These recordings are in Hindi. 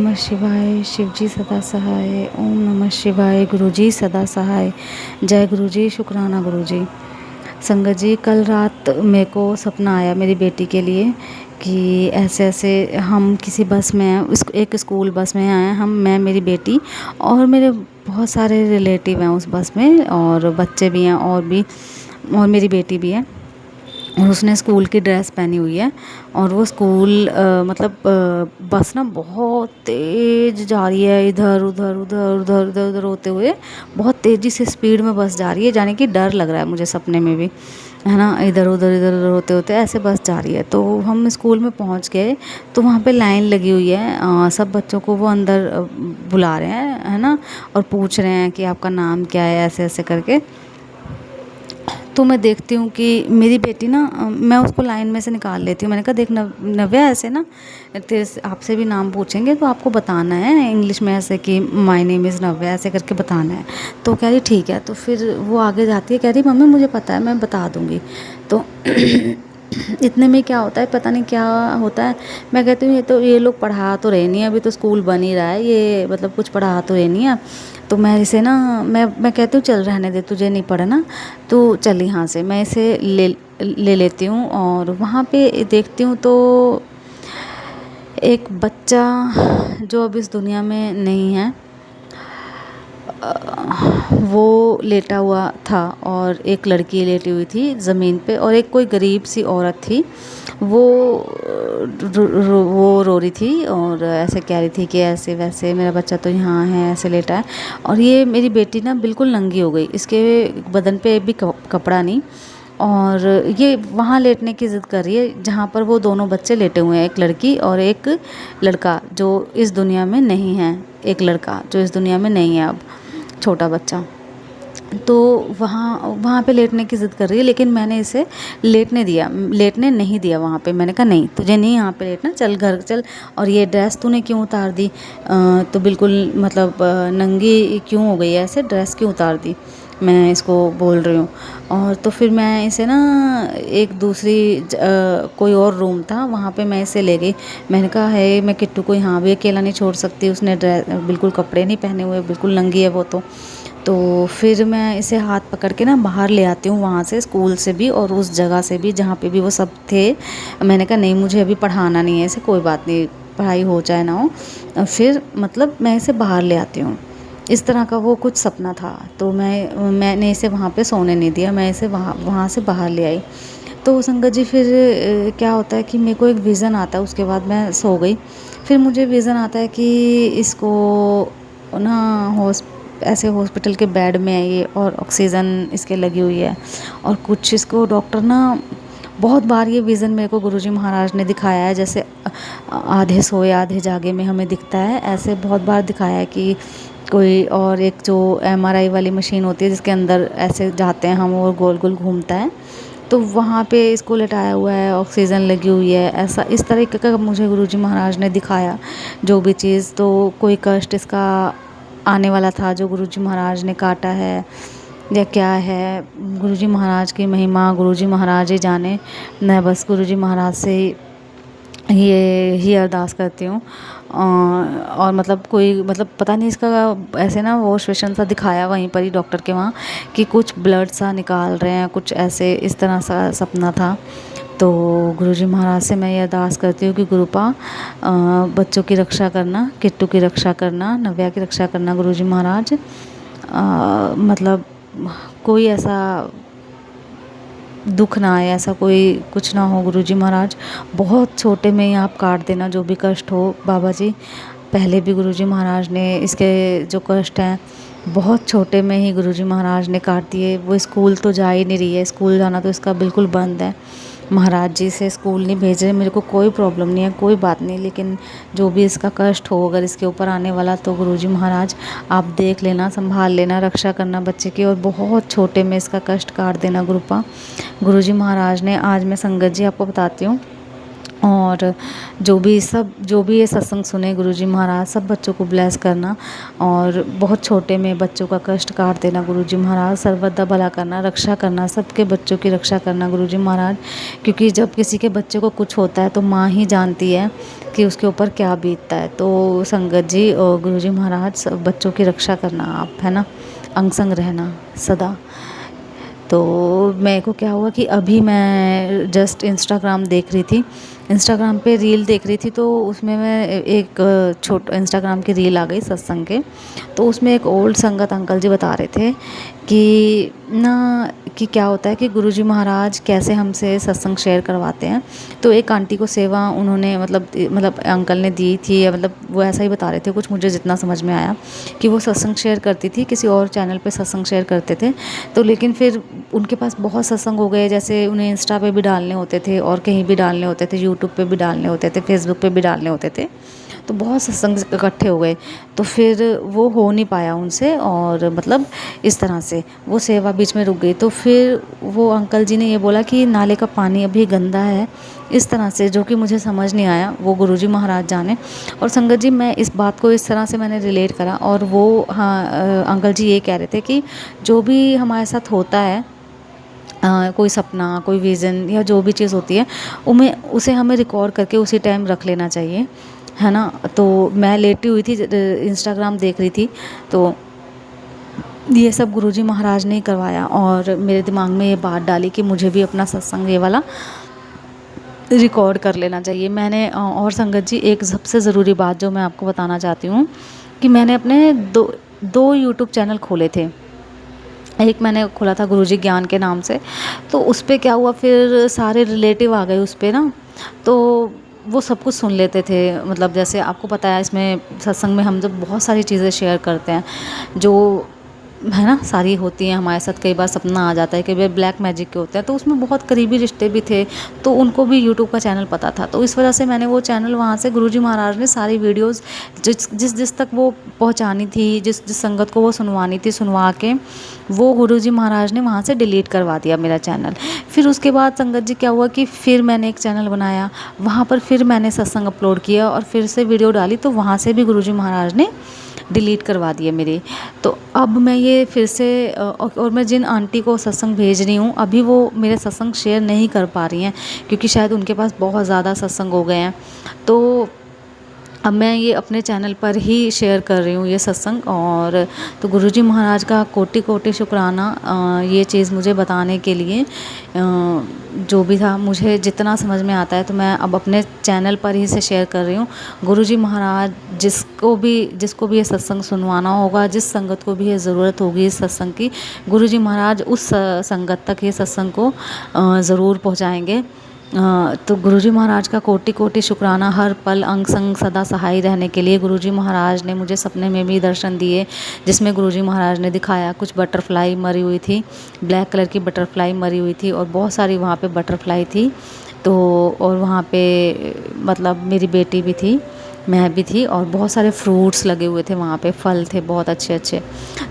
नमः शिवाय। शिवजी सदा सहाय। ओम नमः शिवाय। गुरुजी सदा सहाय। जय गुरुजी। शुक्राना गुरुजी। संगत जी, कल रात मेरे को सपना आया मेरी बेटी के लिए कि ऐसे ऐसे हम किसी बस में हैं, एक स्कूल बस में आए हैं हम, मैं, मेरी बेटी और मेरे बहुत सारे रिलेटिव हैं उस बस में, और बच्चे भी हैं और मेरी बेटी भी है। और उसने स्कूल की ड्रेस पहनी हुई है और वो स्कूल बस ना बहुत तेज़ जा रही है, इधर उधर उधर उधर उधर उधर होते हुए बहुत तेज़ी से स्पीड में बस जा रही है, जाने कि डर लग रहा है मुझे सपने में भी, है ना। इधर उधर होते होते ऐसे बस जा रही है। तो हम स्कूल में पहुंच गए तो वहाँ पे लाइन लगी हुई है, सब बच्चों को वो अंदर बुला रहे हैं, है ना, और पूछ रहे हैं कि आपका नाम क्या है, ऐसे ऐसे करके। तो मैं देखती हूँ कि मेरी बेटी ना, मैं उसको लाइन में से निकाल लेती हूँ। मैंने कहा देख नव्या, ऐसे ना तेरे से आपसे भी नाम पूछेंगे तो आपको बताना है इंग्लिश में, ऐसे कि माय नेम इज़ नव्या, ऐसे करके बताना है। तो कह रही ठीक है। तो फिर वो आगे जाती है, कह रही मम्मी मुझे पता है, मैं बता दूँगी। तो इतने में क्या होता है, पता नहीं क्या होता है। मैं कहती हूँ ये लोग पढ़ा तो रहे नहीं है, अभी तो स्कूल बन ही रहा है, ये मतलब कुछ पढ़ा तो रहे नहीं है। तो मैं इसे ना, मैं कहती हूँ चल रहने दे, तुझे नहीं पढ़ना, तो चल यहाँ से। मैं इसे ले लेती हूँ और वहाँ पे देखती हूँ तो एक बच्चा जो अब इस दुनिया में नहीं है, वो लेटा हुआ था और एक लड़की लेटी हुई थी ज़मीन पे, और एक कोई गरीब सी औरत थी, वो वो रो रही थी और ऐसे कह रही थी कि ऐसे वैसे मेरा बच्चा तो यहाँ है, ऐसे लेटा है। और ये मेरी बेटी ना बिल्कुल नंगी हो गई, इसके बदन पे भी कपड़ा नहीं, और ये वहाँ लेटने की ज़िद कर रही है जहाँ पर वो दोनों बच्चे लेटे हुए हैं, एक लड़की और एक लड़का जो इस दुनिया में नहीं है, एक लड़का जो इस दुनिया में नहीं है अब, छोटा बच्चा। तो वहाँ वहाँ पे लेटने की ज़िद कर रही है, लेकिन मैंने इसे लेटने नहीं दिया वहाँ पे। मैंने कहा नहीं, तुझे नहीं यहाँ पे लेटना, चल घर चल। और ये ड्रेस तूने क्यों उतार दी, तो बिल्कुल नंगी क्यों हो गई है, ऐसे ड्रेस क्यों उतार दी, मैं इसको बोल रही हूँ। और तो फिर मैं इसे ना एक कोई और रूम था, वहाँ पे मैं इसे ले गई। मैंने कहा है मैं किट्टू को यहाँ भी अकेला नहीं छोड़ सकती, उसने बिल्कुल कपड़े नहीं पहने हुए, बिल्कुल नंगी है वो। तो फिर मैं इसे हाथ पकड़ के ना बाहर ले आती हूँ वहाँ से, स्कूल से भी और उस जगह से भी जहाँ पे भी वो सब थे। मैंने कहा नहीं, मुझे अभी पढ़ाना नहीं है इसे, कोई बात नहीं, पढ़ाई हो चाहे ना हो। फिर मैं इसे बाहर ले आती हूँ। इस तरह का वो कुछ सपना था। तो मैंने इसे वहाँ पे सोने नहीं दिया, मैं इसे वहाँ से बाहर ले आई। तो संगत जी, फिर क्या होता है कि मेरे को एक विज़न आता है, उसके बाद मैं सो गई। फिर मुझे विज़न आता है कि इसको ना ऐसे हॉस्पिटल के बेड में है ये, और ऑक्सीजन इसके लगी हुई है, और कुछ इसको डॉक्टर ना, बहुत बार ये विज़न मेरे को गुरुजी महाराज ने दिखाया है, जैसे आधे सोए आधे जागे में हमें दिखता है, ऐसे बहुत बार दिखाया है कि कोई, और एक जो MRI वाली मशीन होती है जिसके अंदर ऐसे जाते हैं हम और गोल गोल घूमता है, तो वहाँ पे इसको लेटाया हुआ है, ऑक्सीजन लगी हुई है, ऐसा इस तरीके का मुझे गुरुजी महाराज ने दिखाया जो भी चीज़। तो कोई कष्ट इसका आने वाला था जो गुरुजी महाराज ने काटा है या क्या है, गुरुजी महाराज की महिमा गुरुजी महाराज ही जाने। मैं बस गुरुजी महाराज से ये ही अरदास करती हूँ। और कोई पता नहीं इसका ऐसे ना वॉश बेसिन सा दिखाया वहीं पर ही डॉक्टर के वहाँ, कि कुछ ब्लड सा निकाल रहे हैं, कुछ ऐसे इस तरह सा सपना था। तो गुरुजी महाराज से मैं ये अरदास करती हूँ कि गुरुपा बच्चों की रक्षा करना, किट्टू की रक्षा करना, नव्या की रक्षा करना गुरुजी महाराज। कोई ऐसा दुख ना आए, ऐसा कोई कुछ ना हो गुरुजी महाराज। बहुत छोटे में ही आप काट देना जो भी कष्ट हो बाबा जी। पहले भी गुरुजी महाराज ने इसके जो कष्ट हैं बहुत छोटे में ही गुरुजी महाराज ने काट दिए। वो स्कूल तो जा ही नहीं रही है, स्कूल जाना तो इसका बिल्कुल बंद है। महाराज जी से स्कूल नहीं भेज रहे, मेरे को कोई प्रॉब्लम नहीं है, कोई बात नहीं, लेकिन जो भी इसका कष्ट हो अगर इसके ऊपर आने वाला, तो गुरुजी महाराज आप देख लेना, संभाल लेना, रक्षा करना बच्चे की, और बहुत छोटे में इसका कष्ट काट देना गुरुपा। गुरुजी महाराज ने आज, मैं संगत जी आपको बताती हूँ, और जो भी ये सत्संग सुने गुरुजी महाराज, सब बच्चों को ब्लेस करना और बहुत छोटे में बच्चों का कष्ट काट देना गुरुजी महाराज, सर्वदा भला करना, रक्षा करना, सबके बच्चों की रक्षा करना गुरुजी महाराज। क्योंकि जब किसी के बच्चे को कुछ होता है तो माँ ही जानती है कि उसके ऊपर क्या बीतता है। तो संगत जी और गुरुजी महाराज, सब बच्चों की रक्षा करना आप, है ना, अंग संग रहना सदा। तो मेरे को क्या हुआ कि अभी मैं जस्ट इंस्टाग्राम देख रही थी, इंस्टाग्राम पे रील देख रही थी, तो उसमें मैं एक इंस्टाग्राम की रील आ गई सत्संग के। तो उसमें एक ओल्ड संगत अंकल जी बता रहे थे कि ना, कि क्या होता है कि गुरुजी महाराज कैसे हमसे सत्संग शेयर करवाते हैं। तो एक आंटी को सेवा उन्होंने मतलब अंकल ने दी थी, या मतलब वो ऐसा ही बता रहे थे कुछ, मुझे जितना समझ में आया कि वो सत्संग शेयर करती थी, किसी और चैनल पे सत्संग शेयर करते थे। तो लेकिन फिर उनके पास बहुत सत्संग हो गए, जैसे उन्हें इंस्टा पे भी डालने होते थे और कहीं भी डालने होते थे, यूट्यूब पे भी डालने होते थे, फेसबुक पे भी डालने होते थे। तो बहुत सत्संग इकट्ठे हो गए, तो फिर वो हो नहीं पाया उनसे, और मतलब इस तरह से वो सेवा बीच में रुक गई। तो फिर वो अंकल जी ने ये बोला कि नाले का पानी अभी गंदा है, इस तरह से, जो कि मुझे समझ नहीं आया, वो गुरुजी महाराज जाने। और संगत जी, मैं इस बात को इस तरह से मैंने रिलेट करा, और वो हाँ अंकल जी ये कह रहे थे कि जो भी हमारे साथ होता है, कोई सपना, कोई विज़न या जो भी चीज़ होती है, उसे हमें रिकॉर्ड करके उसी टाइम रख लेना चाहिए, है ना। तो मैं लेटी हुई थी, इंस्टाग्राम देख रही थी, तो ये सब गुरुजी महाराज ने ही करवाया, और मेरे दिमाग में ये बात डाली कि मुझे भी अपना सत्संग ये वाला रिकॉर्ड कर लेना चाहिए। मैंने और संगत जी, एक सबसे ज़रूरी बात जो मैं आपको बताना चाहती हूँ कि मैंने अपने दो यूट्यूब चैनल खोले थे। एक मैंने खोला था गुरुजी ज्ञान के नाम से, तो उस पे क्या हुआ, फिर सारे रिलेटिव आ गए उस पे ना, तो वो सब कुछ सुन लेते थे। मतलब जैसे आपको पता है, इसमें सत्संग में हम जब बहुत सारी चीज़ें शेयर करते हैं, जो है ना, सारी होती हैं हमारे साथ। कई बार सपना आ जाता है, कई बार ब्लैक मैजिक के होते हैं, तो उसमें बहुत करीबी रिश्ते भी थे, तो उनको भी यूट्यूब का चैनल पता था। तो इस वजह से मैंने वो चैनल, वहाँ से गुरुजी महाराज ने सारी वीडियोस जिस तक वो पहुँचानी थी, जिस संगत को वो सुनवानी थी, सुनवा के वो गुरुजी महाराज ने वहाँ से डिलीट करवा दिया मेरा चैनल। फिर उसके बाद संगत जी क्या हुआ कि फिर मैंने एक चैनल बनाया, वहाँ पर फिर मैंने सत्संग अपलोड किया और फिर से वीडियो डाली, तो वहाँ से भी गुरुजी महाराज ने डिलीट करवा दिए मेरे। तो अब मैं ये फिर से और मैं जिन आंटी को सत्संग भेज रही हूँ, अभी वो मेरे सत्संग शेयर नहीं कर पा रही हैं, क्योंकि शायद उनके पास बहुत ज़्यादा सत्संग हो गए हैं। तो अब मैं ये अपने चैनल पर ही शेयर कर रही हूँ ये सत्संग। और तो गुरुजी महाराज का कोटि कोटि शुक्राना, ये चीज़ मुझे बताने के लिए। जो भी था, मुझे जितना समझ में आता है, तो मैं अब अपने चैनल पर ही से शेयर कर रही हूँ। गुरुजी महाराज जिसको भी ये सत्संग सुनवाना होगा, जिस संगत को भी ये ज़रूरत होगी इस सत्संग की, गुरुजी महाराज उस संगत तक ये सत्संग को ज़रूर पहुँचाएँगे। तो गुरुजी महाराज का कोटि कोटि शुक्राना, हर पल अंग संग सदा सहाय रहने के लिए। गुरुजी महाराज ने मुझे सपने में भी दर्शन दिए, जिसमें गुरुजी महाराज ने दिखाया कुछ बटरफ्लाई मरी हुई थी, ब्लैक कलर की बटरफ्लाई मरी हुई थी, और बहुत सारी वहाँ पे बटरफ्लाई थी। तो और वहाँ पे मतलब मेरी बेटी भी थी, मैं भी थी, और बहुत सारे फ्रूट्स लगे हुए थे वहाँ पे, फल थे बहुत अच्छे अच्छे।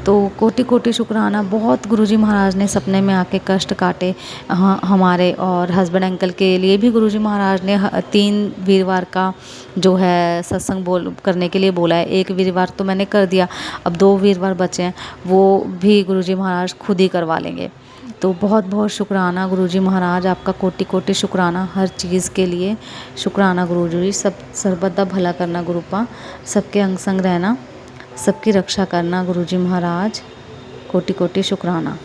तो कोटि कोटि शुक्राना, बहुत गुरुजी महाराज ने सपने में आके कष्ट काटे हमारे। और हस्बैंड अंकल के लिए भी गुरुजी महाराज ने 3 वीरवार का जो है सत्संग करने के लिए बोला है। 1 वीरवार तो मैंने कर दिया, अब 2 वीरवार बचे हैं, वो भी गुरुजी महाराज खुद ही करवा लेंगे। तो बहुत बहुत शुक्राना गुरुजी महाराज, आपका कोटि कोटि शुक्राना हर चीज़ के लिए। शुक्राना गुरुजी, सब सर्वदा भला करना गुरुपा, सबके अंग संग रहना, सबकी रक्षा करना गुरुजी महाराज, कोटि कोटि शुक्राना।